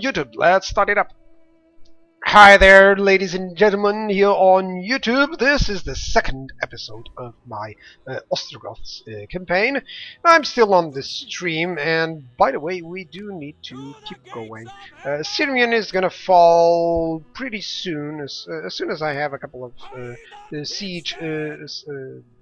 YouTube. Let's start it up. Hi there, ladies and gentlemen, here on YouTube. This is the second episode of my Ostrogoths campaign. I'm still on the stream, and by the way, we do need to keep going. Syrian is gonna fall pretty soon, as soon as I have a couple of siege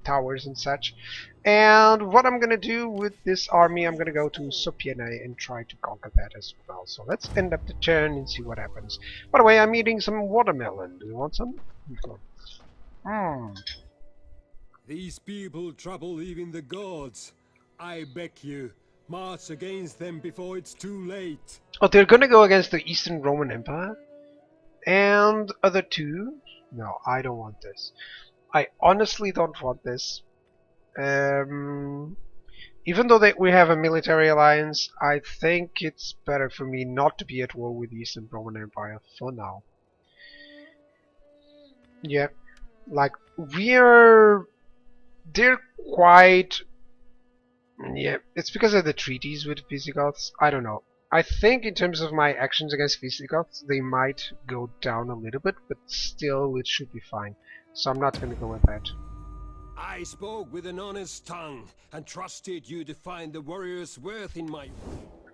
towers and such. And what I'm gonna do with this army, I'm gonna go to Sofia and try to conquer that as well. So let's end up the turn and see what happens. By the way, I'm eating some watermelon. Do you want some? These people trouble even the gods. I beg you, march against them before it's too late. Oh, they're gonna go against the Eastern Roman Empire? And other two? No, I don't want this. I honestly don't want this. Even though we have a military alliance, I think it's better for me not to be at war with the Eastern Roman Empire for now. Yeah, like they're quite. Yeah, it's because of the treaties with Visigoths. I don't know. I think in terms of my actions against Visigoths, they might go down a little bit, but still it should be fine. So I'm not going to go with that. I spoke with an honest tongue and trusted you to find the warrior's worth in my...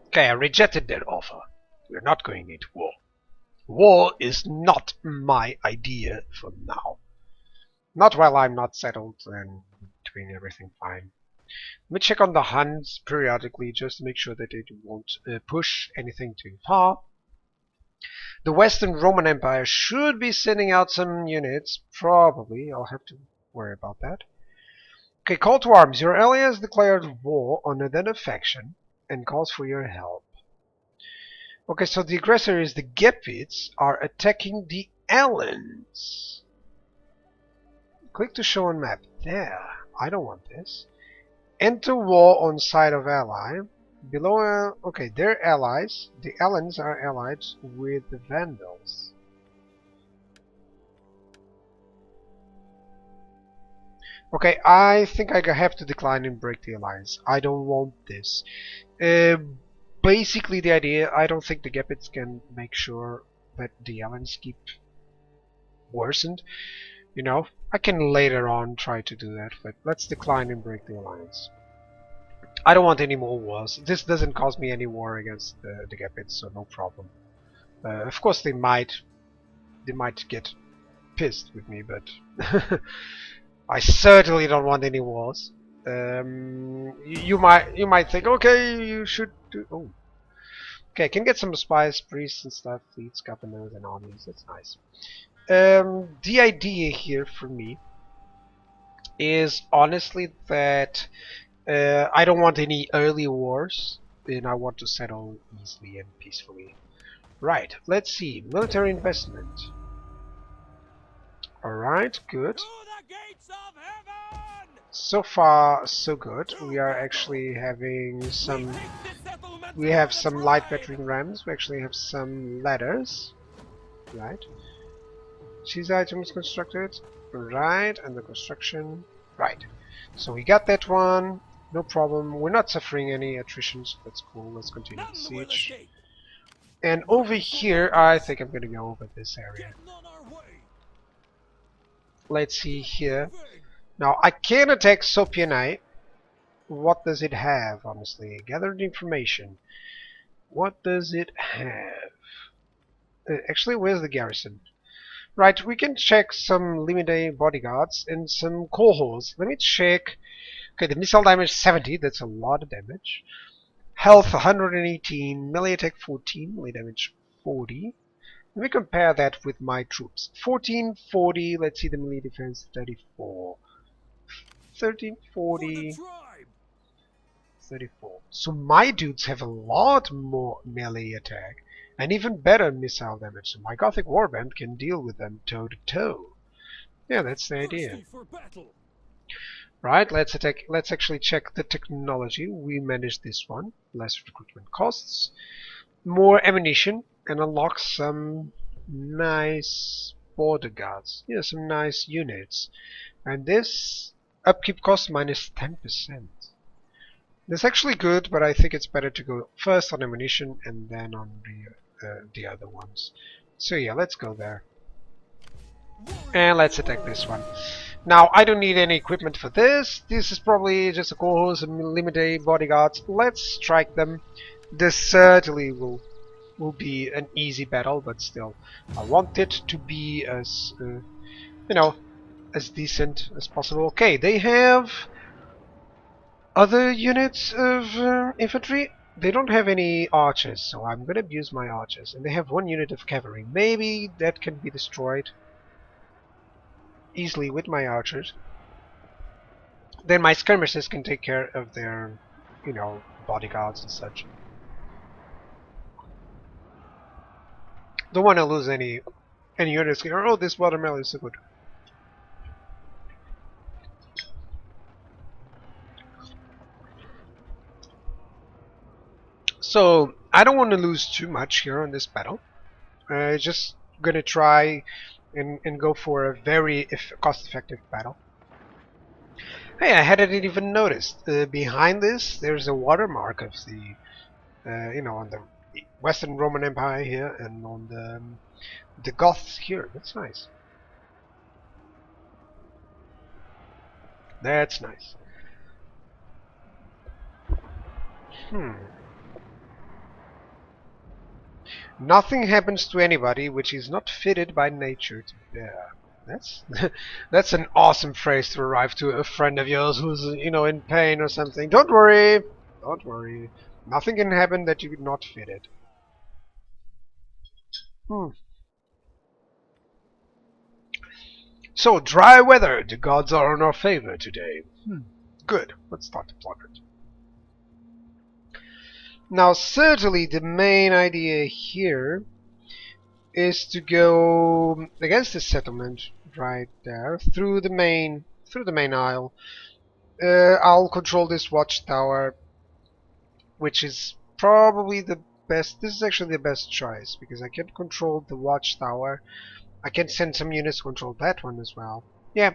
Okay, I rejected that offer. We're not going into war. War is not my idea for now. Not while I'm not settled and doing everything fine. Let me check on the Huns periodically just to make sure that they won't push anything too far. The Western Roman Empire should be sending out some units. Probably. I'll have to worry about that. Okay, call to arms. Your ally has declared war on another faction and calls for your help. Okay, so the aggressor is the Gepids are attacking the Alans. Click to show on map. There. I don't want this. Enter war on side of ally. Below, okay, they're allies. The Alans are allied with the Vandals. Okay, I think I have to decline and break the alliance. I don't want this. Basically, the idea, I don't think the Gepids can make sure that the Alans keep worsened. You know, I can later on try to do that, but let's decline and break the alliance. I don't want any more wars. This doesn't cause me any war against the Gepids, so no problem. Of course, they might get pissed with me, but I certainly don't want any wars. You might think, okay, you should do. Oh, okay, I can get some spies, priests, and stuff, fleets, governors, and armies. That's nice. The idea here for me is honestly that I don't want any early wars, and I want to settle easily and peacefully. Right, let's see. Military investment. Alright, good. So far, so good. We are actually having some... We have some light battering rams. We actually have some ladders. Right. Cheese items constructed. Right, and the construction. Right. So we got that one. No problem. We're not suffering any attrition, so that's cool. Let's continue the siege. And over here, I think I'm gonna go over this area. Let's see here. Now, I can attack Sofia. What does it have, honestly? Gathered information. What does it have? Actually, where's the garrison? Right, we can check some limited bodyguards and some cohorts. Let me check. Okay, the missile damage 70, that's a lot of damage. Health 118, melee attack 14, melee damage 40. Let me compare that with my troops. 14, 40, let's see the melee defense 34. 13, 40, 34. So my dudes have a lot more melee attack and even better missile damage. So my Gothic warband can deal with them toe to toe. Yeah, that's the idea. Right, let's actually check the technology. We managed this one. Less recruitment costs, more ammunition, and unlock some nice border guards. Yeah, some nice units. And this upkeep cost minus 10%. That's actually good, but I think it's better to go first on ammunition and then on the other ones. So yeah, let's go there. And let's attack this one. Now, I don't need any equipment for this. This is probably just a course and limited bodyguards. Let's strike them. This certainly will be an easy battle, but still, I want it to be as you know, as decent as possible. Okay, they have other units of infantry. They don't have any archers, so I'm gonna abuse my archers. And they have one unit of cavalry. Maybe that can be destroyed easily with my archers. Then my skirmishers can take care of their, you know, bodyguards and such. Don't want to lose any units here. Oh, this watermelon is so good. So I don't want to lose too much here on this battle. Just gonna try and go for a very cost-effective battle. Hey, I hadn't even noticed. Behind this, there's a watermark of the, you know, on the Western Roman Empire here, and on the Goths here. That's nice. That's nice. Nothing happens to anybody which is not fitted by nature to bear. That's an awesome phrase to arrive to a friend of yours who's, you know, in pain or something. Don't worry. Don't worry. Nothing can happen that you could not fit it. So, dry weather. The gods are in our favor today. Good. Let's start deployment. Now, certainly the main idea here is to go against this settlement right there through the main isle. I'll control this watchtower, which is probably the best. This is actually the best choice because I can control the watchtower. I can send some units to control that one as well. Yeah,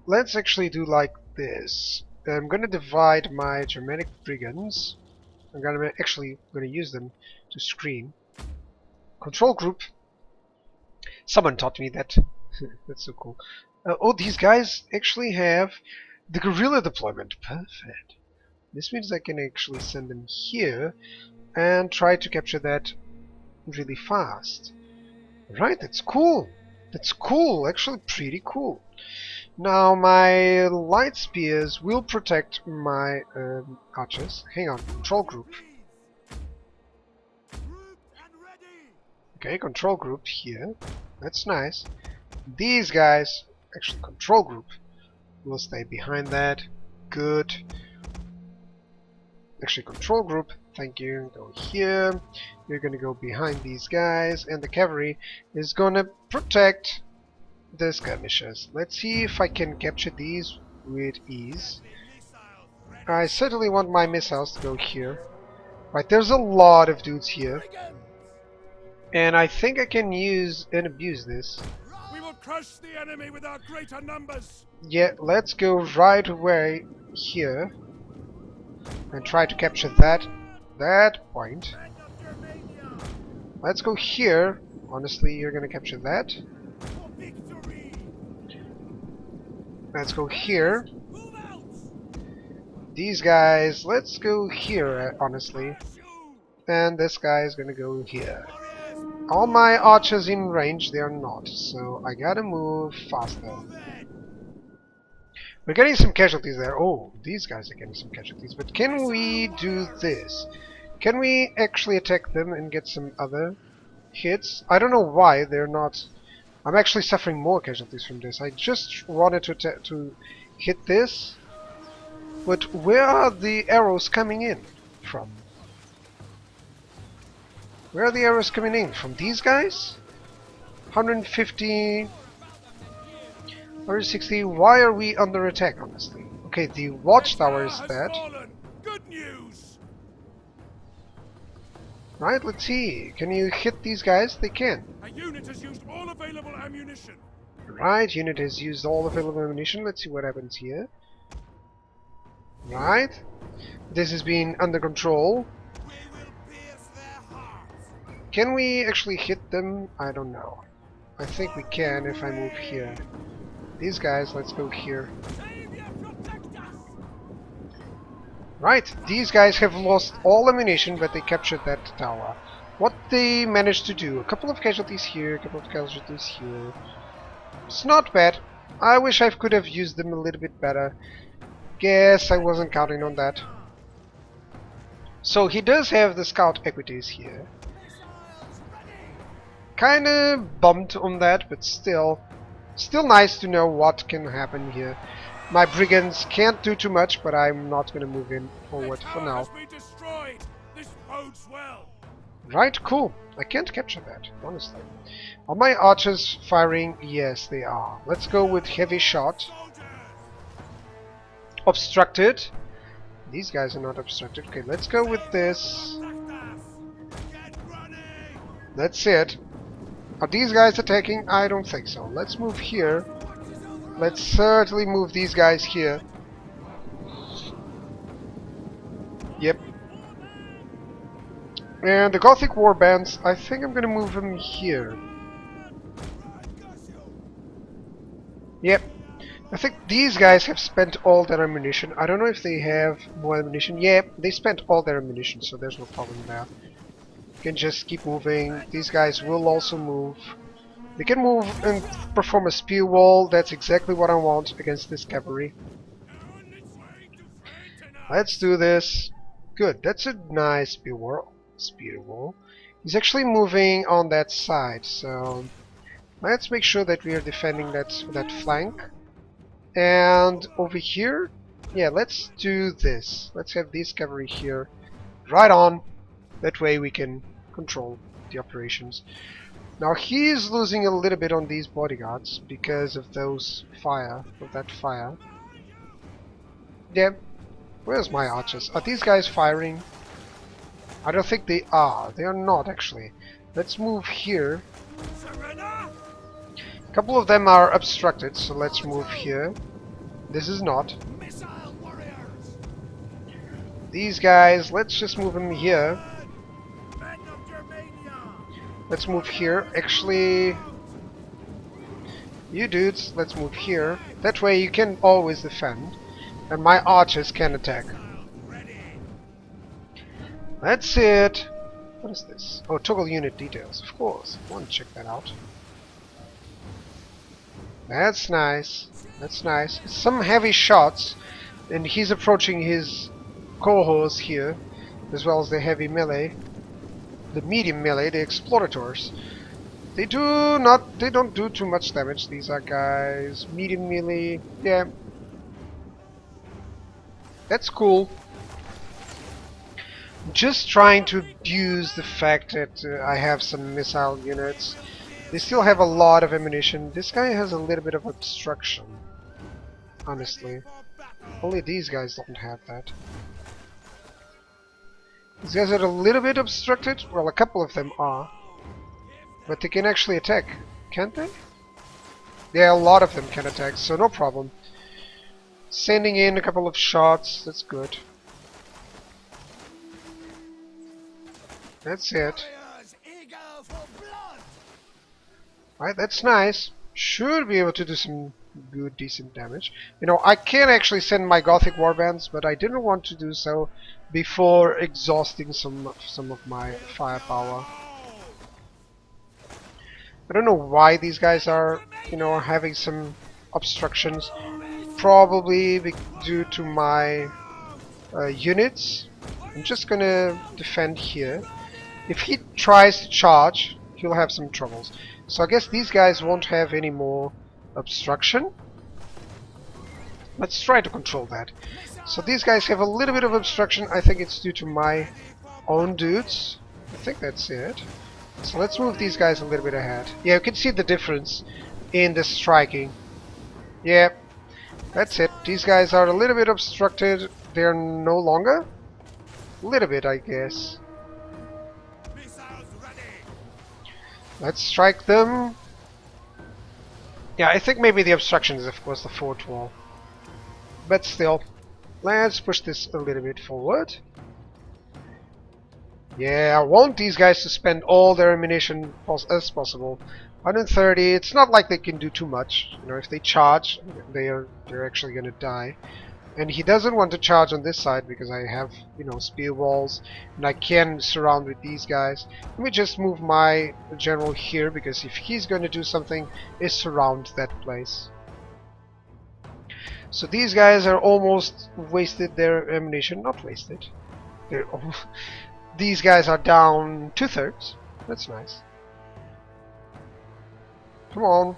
let's actually do like this. I'm gonna divide my Germanic brigands. I'm actually gonna use them to screen. Control group. Someone taught me that. That's so cool. Oh, these guys actually have the guerrilla deployment. Perfect. This means I can actually send them here and try to capture that really fast. Right, that's cool. That's cool. Actually, pretty cool. Now, my light spears will protect my archers. Hang on, control group. Okay, control group here. That's nice. These guys, actually, control group, will stay behind that. Good. Actually, control group, thank you. Go here. You're gonna go behind these guys, and the cavalry is gonna protect the skirmishers. Let's see if I can capture these with ease. I certainly want my missiles to go here. Right, there's a lot of dudes here. And I think I can use and abuse this. We will crush the enemy with our greater numbers. Yeah, let's go right away here and try to capture that point. Let's go here. Honestly, you're gonna capture that. Let's go here. These guys, let's go here, honestly. And this guy is gonna go here. All my archers in range, they are not, so I gotta move faster. We're getting some casualties there. Oh, these guys are getting some casualties. But can we do this? Can we actually attack them and get some other hits? I don't know why they're not. I'm actually suffering more casualties from this. I just wanted to hit this. But where are the arrows coming in from? Where are the arrows coming in? From these guys? 150... 160. Why are we under attack, honestly? Okay, the watchtower is dead. Good news. Right, let's see. Can you hit these guys? They can. A unit has used all available ammunition. Right, unit has used all available ammunition. Let's see what happens here. Right. This has been under control. Can we actually hit them? I don't know. I think we can if I move here. These guys, let's go here. Right, these guys have lost all ammunition, but they captured that tower. What they managed to do, a couple of casualties here, a couple of casualties here. It's not bad. I wish I could have used them a little bit better. Guess I wasn't counting on that. So he does have the scout equities here. Kinda bummed on that, but still nice to know what can happen here. My brigands can't do too much, but I'm not gonna move in forward for now. Right, cool. I can't capture that, honestly. Are my archers firing? Yes, they are. Let's go with heavy shot. Obstructed. These guys are not obstructed. Okay, let's go with this. That's it. Are these guys attacking? I don't think so. Let's move here. Let's certainly move these guys here. Yep. And the Gothic warbands, I think I'm gonna move them here. Yep. I think these guys have spent all their ammunition. I don't know if they have more ammunition. Yep, they spent all their ammunition, so there's no problem there. You can just keep moving. These guys will also move. They can move and perform a spear wall. That's exactly what I want against this cavalry. Let's do this. Good, that's a nice spear wall. He's actually moving on that side, so let's make sure that we are defending that flank. And over here, yeah, let's do this. Let's have this cavalry here, right on. That way we can control the operations. Now he's losing a little bit on these bodyguards because of that fire. Yeah. Where's my archers? Are these guys firing? I don't think they are. They are not, actually. Let's move here. A couple of them are obstructed, so let's move here. This is not. These guys, let's just move them here. Let's move here. Actually, you dudes, let's move here. That way you can always defend. And my archers can attack. That's it. What is this? Oh, toggle unit details. Of course. I want to check that out. That's nice. That's nice. Some heavy shots. And he's approaching his cohorts here. As well as the heavy melee. The medium melee, the explorators. They don't do too much damage. These are guys. Medium melee. Yeah. That's cool. Just trying to abuse the fact that I have some missile units. They still have a lot of ammunition. This guy has a little bit of obstruction. Honestly. Only these guys don't have that. These guys are a little bit obstructed. Well, a couple of them are. But they can actually attack. Can't they? Yeah, a lot of them can attack, so no problem. Sending in a couple of shots, that's good. That's it. Right, that's nice. Should be able to do some good, decent damage. You know, I can actually send my Gothic warbands, but I didn't want to do so before exhausting some of my firepower. I don't know why these guys are, you know, having some obstructions. Probably due to my units. I'm just gonna defend here. If he tries to charge, he'll have some troubles. So I guess these guys won't have any more obstruction. Let's try to control that. So these guys have a little bit of obstruction. I think it's due to my own dudes. I think that's it. So let's move these guys a little bit ahead. Yeah, you can see the difference in the striking. Yeah. That's it. These guys are a little bit obstructed. They're no longer. A little bit, I guess. Let's strike them. Yeah, I think maybe the obstruction is, of course, the fort wall. But still, let's push this a little bit forward. Yeah, I want these guys to spend all their ammunition as possible. 130, it's not like they can do too much. You know, if they charge, they're actually gonna die. And he doesn't want to charge on this side because I have, you know, spear walls and I can surround with these guys. Let me just move my general here because if he's going to do something, is surround that place. So these guys are almost wasted their ammunition. Not wasted. They're these guys are down 2/3. That's nice. Come on.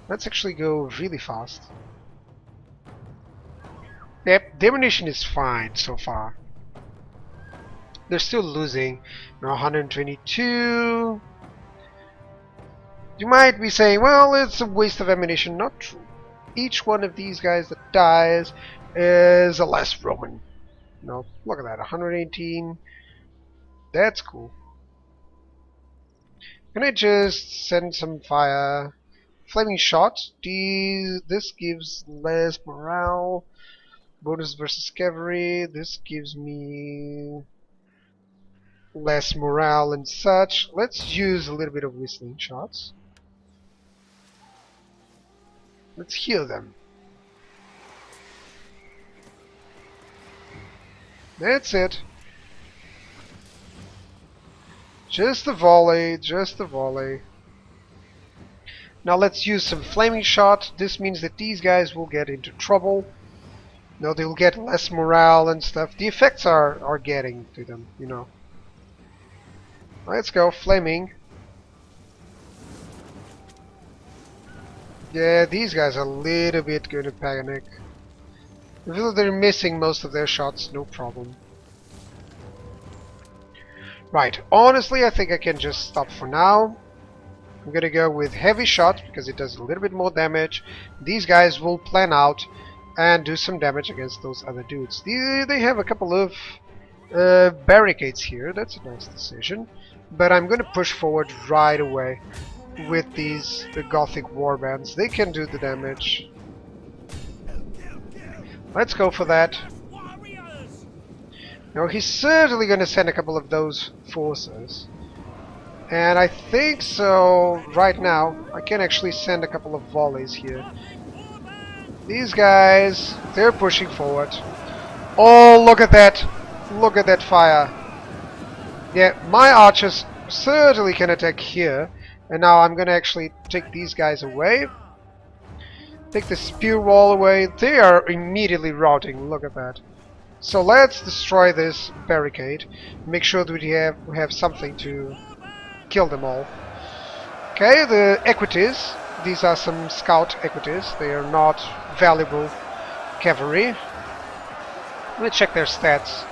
Let's actually go really fast. Yep, the ammunition is fine so far. They're still losing. Now 122. You might be saying, well, it's a waste of ammunition. Not true. Each one of these guys that dies is a less Roman. No, look at that, 118. That's cool. Can I just send some fire? Flaming shot. This gives less morale. Bonus versus cavalry. This gives me less morale and such. Let's use a little bit of whistling shots. Let's heal them. That's it. Just a volley, just a volley. Now let's use some flaming shot. This means that these guys will get into trouble. No, they'll get less morale and stuff. The effects are getting to them, you know. Let's go, flaming. Yeah, these guys are a little bit going to panic. Even though they're missing most of their shots, no problem. Right, honestly I think I can just stop for now. I'm gonna go with heavy shot because it does a little bit more damage. These guys will plan out and do some damage against those other dudes. They have a couple of barricades here, that's a nice decision. But I'm gonna push forward right away with these Gothic warbands. They can do the damage. Let's go for that. Now he's certainly going to send a couple of those forces. And I think so right now I can actually send a couple of volleys here. These guys, they're pushing forward. Oh, look at that. Look at that fire. Yeah, my archers certainly can attack here. And now I'm going to actually take these guys away. Take the spear wall away. They are immediately routing. Look at that. So let's destroy this barricade. Make sure that we have something to kill them all. Okay, the equities. These are some scout equities. They are not valuable cavalry. Let me check their stats.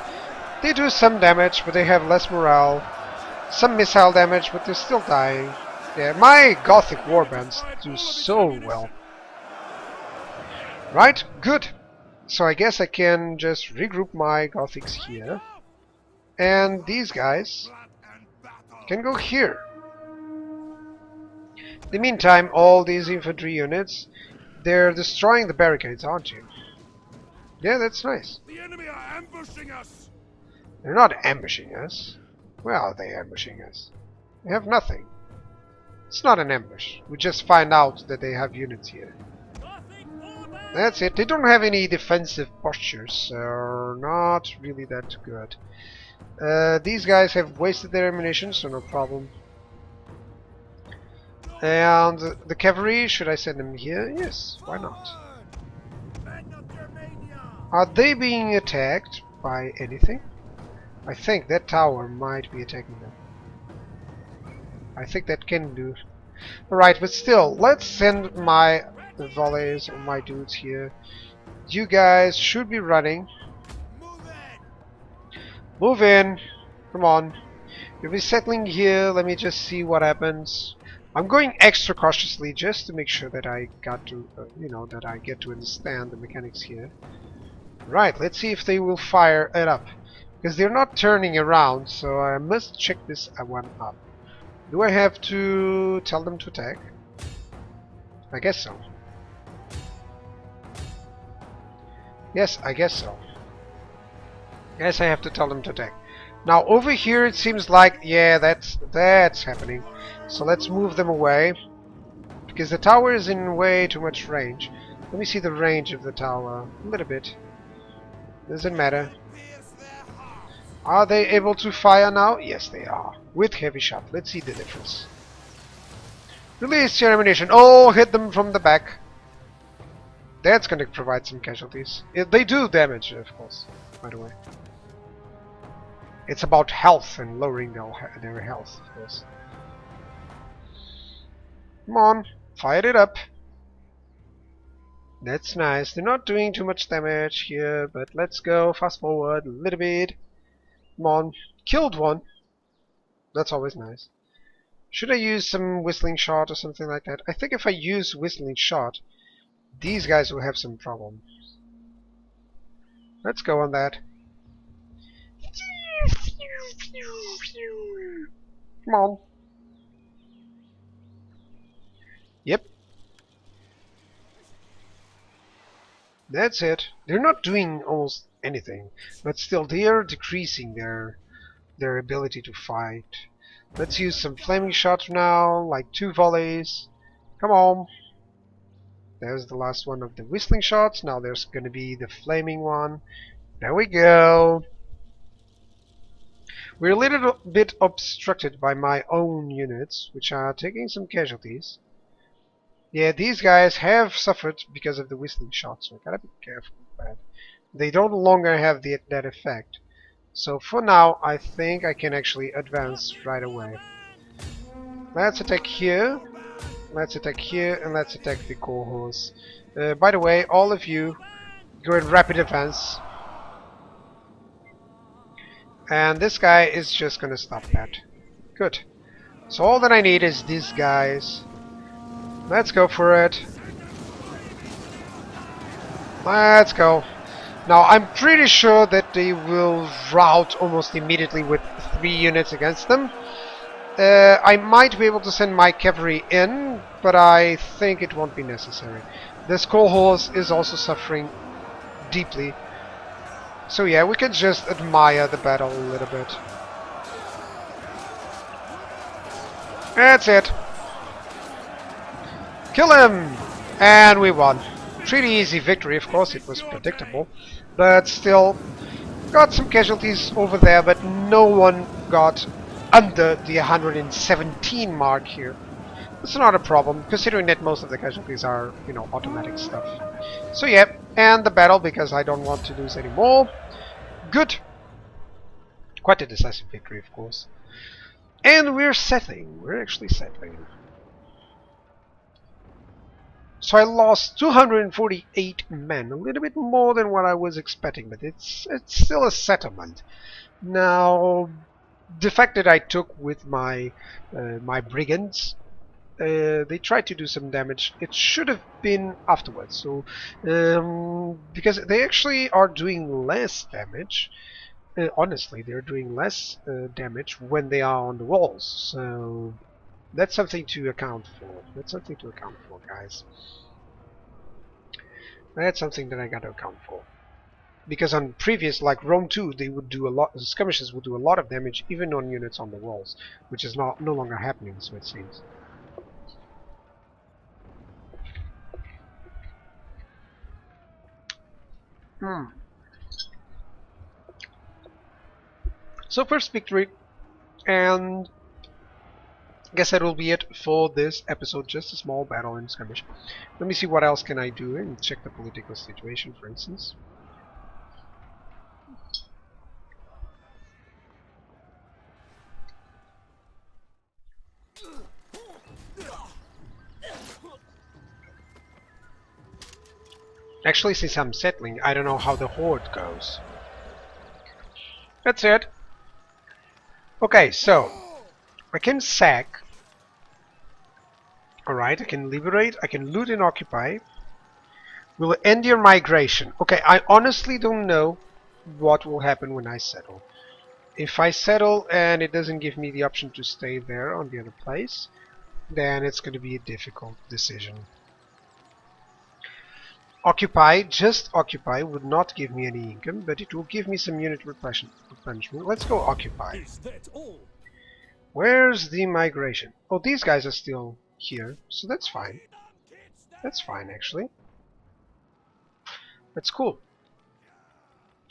They do some damage, but they have less morale. Some missile damage, but they're still dying. Yeah, my Gothic warbands do so well. Right, good. So I guess I can just regroup my Gothics here. And these guys can go here. In the meantime, all these infantry units, they're destroying the barricades, aren't you? Yeah, that's nice. The enemy are ambushing us. They're not ambushing us. Where are they ambushing us? They have nothing. It's not an ambush. We just find out that they have units here. That's it. They don't have any defensive postures, so not really that good. These guys have wasted their ammunition, so no problem. And the cavalry, should I send them here? Yes, why not? Are they being attacked by anything? I think that tower might be attacking them. I think that can do. Alright, but still, let's send my volleys or my dudes here. You guys should be running. Move in. Come on. You'll be settling here. Let me just see what happens. I'm going extra cautiously just to make sure that I got to, that I get to understand the mechanics here. Right, let's see if they will fire it up. Because they're not turning around, so I must check this one up. Do I have to tell them to attack? I guess so. Yes, I guess so. Yes, I have to tell them to attack. Now over here it seems like, yeah, that's happening. So let's move them away, because the tower is in way too much range. Let me see the range of the tower. A little bit. Doesn't matter. Are they able to fire now? Yes, they are. With heavy shot. Let's see the difference. Release your ammunition. Oh, hit them from the back. That's going to provide some casualties. They do damage, of course, by the way. It's about health and lowering their health, of course. Come on, fire it up. That's nice. They're not doing too much damage here, but let's go fast forward a little bit. Come on, killed one. That's always nice. Should I use some whistling shot or something like that? I think if I use whistling shot, these guys will have some problem. Let's go on that. Come on. Yep. That's it. They're not doing almost anything, but still they are decreasing their ability to fight. Let's use some flaming shots now, like 2 volleys. Come on. There's the last one of the whistling shots. Now there's going to be the flaming one. There we go. We're a little bit obstructed by my own units, which are taking some casualties. Yeah, these guys have suffered because of the whistling shots, so I gotta be careful with that. They no longer have that effect. So for now, I think I can actually advance right away. Let's attack here. Let's attack here, and let's attack the cohorts. By the way, all of you, go in rapid advance. And this guy is just gonna stop that. Good. So all that I need is these guys. Let's go for it. Let's go. Now I'm pretty sure that they will rout almost immediately with 3 units against them. I might be able to send my cavalry in, but I think it won't be necessary. This cohort is also suffering deeply. So yeah, we can just admire the battle a little bit. That's it. Kill him! And we won. Pretty easy victory, of course, it was predictable. But still, got some casualties over there, but no one got under the 117 mark here. It's not a problem, considering that most of the casualties are, you know, automatic stuff. So yeah, and the battle, because I don't want to lose anymore. Good. Quite a decisive victory, of course. And we're settling. We're actually settling. So I lost 248 men, a little bit more than what I was expecting, but it's still a settlement. Now, the fact that I took with my my brigands, they tried to do some damage. It should have been afterwards. So, because they actually are doing less damage. Honestly, they're doing less damage when they are on the walls. So that's something to account for. That's something to account for, guys. That's something that I got to account for. Because on previous, like Rome 2, they would do a lot. The skirmishes would do a lot of damage, even on units on the walls, which is no longer happening. So it seems. So first victory, and I guess that will be it for this episode. Just a small battle and skirmish. Let me see what else can I do and check the political situation, for instance. Actually, since I'm settling, I don't know how the Horde goes. That's it. Okay, so I can sack. Alright, I can liberate, I can loot and occupy. Will end your migration. Okay, I honestly don't know what will happen when I settle. If I settle and it doesn't give me the option to stay there on the other place, then it's going to be a difficult decision. Occupy, just occupy, would not give me any income, but it will give me some unit replenishment. Let's go occupy. Is that all? Where's the migration? Oh, these guys are still here, so that's fine. That's fine, actually. That's cool.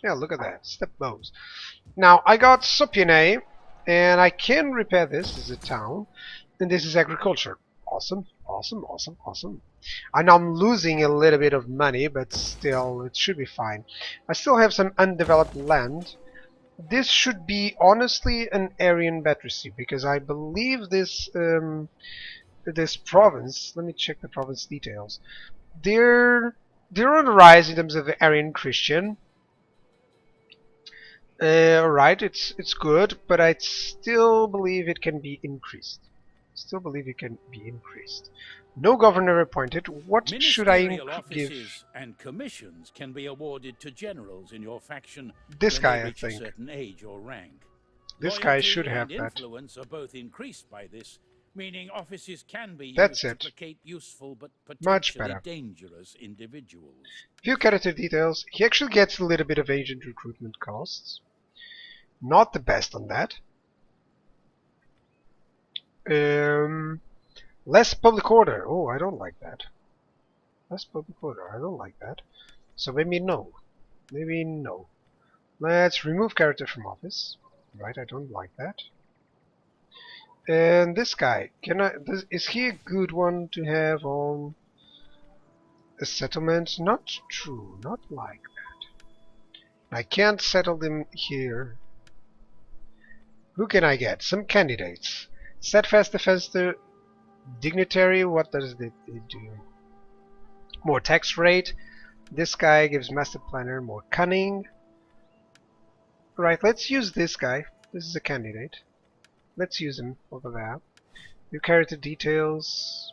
Yeah, look at that. Step bows. Now, I got Sopine, and I can repair this. This is a town, and this is agriculture. Awesome, awesome, awesome, awesome. I know I'm losing a little bit of money, but still, it should be fine. I still have some undeveloped land. This should be, honestly, an Aryan Battersea, because I believe this this province, let me check the province details, they're on the rise in terms of Aryan Christian. Right, it's good, but I still believe it can be increased. Still believe it can be increased. No governor appointed. What should I give? Offices and commissions can be awarded to generals in your faction This when guy, they I reach a think. certain age or rank. This guy Loyalty should have and that. influence are both increased by this, meaning offices can be That's used it. to placate useful but Much potentially better. dangerous individuals. Few character details. He actually gets a little bit of agent recruitment costs. Not the best on that. Less public order. Oh, I don't like that. Less public order. I don't like that. So maybe no. Maybe no. Let's remove character from office. Right, I don't like that. And this guy, is he a good one to have on a settlement? Not true, not like that. I can't settle them here. Who can I get? Some candidates. Steadfast defensive dignitary, what does it do? More tax rate. This guy gives master planner more cunning. Right, let's use this guy. This is a candidate. Let's use him over there. New character details.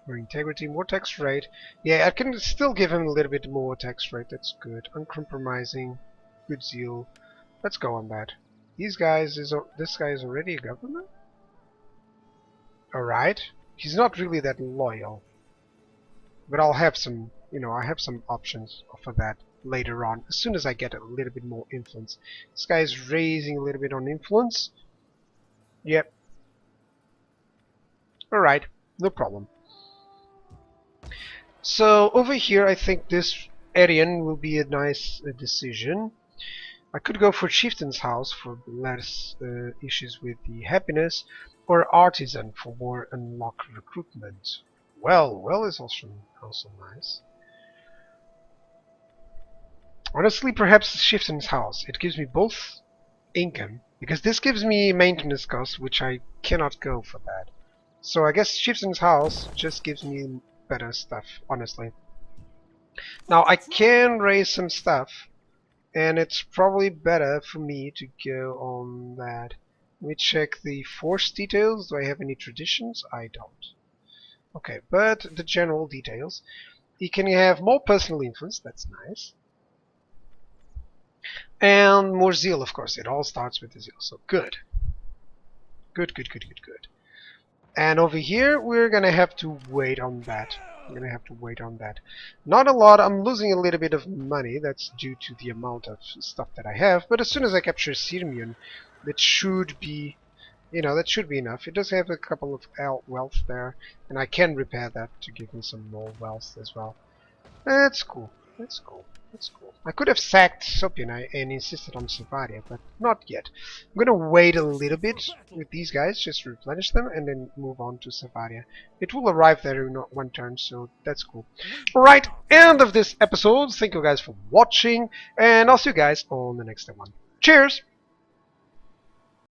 More integrity, more tax rate. Yeah, I can still give him a little bit more tax rate. That's good. Uncompromising. Good zeal. Let's go on that. This guy is already a governor? Alright. He's not really that loyal. But I'll have some, I have some options for that later on, as soon as I get a little bit more influence. This guy is raising a little bit on influence. Yep. Alright, no problem. So over here I think this Aryan will be a nice decision. I could go for Chieftain's House for less issues with the happiness, or Artisan for more unlock recruitment. Well is also nice. Honestly, perhaps Chieftain's House. It gives me both income, because this gives me maintenance costs, which I cannot go for that. So I guess Chieftain's House just gives me better stuff, honestly. Now I can raise some stuff, and it's probably better for me to go on that. Let me check the force details. Do I have any traditions? I don't. Okay, but the general details. You can have more personal influence, that's nice. And more zeal, of course. It all starts with the zeal, so good. Good. And over here, we're gonna have to wait on that. Not a lot. I'm losing a little bit of money. That's due to the amount of stuff that I have. But as soon as I capture Sirmian, that should be, that should be enough. It does have a couple of wealth there, and I can repair that to give me some more wealth as well. That's cool. I could have sacked Sopia and insisted on Savaria, but not yet. I'm gonna wait a little bit with these guys, just replenish them, and then move on to Savaria. It will arrive there in one turn, so that's cool. Alright, end of this episode. Thank you guys for watching, and I'll see you guys on the next one. Cheers!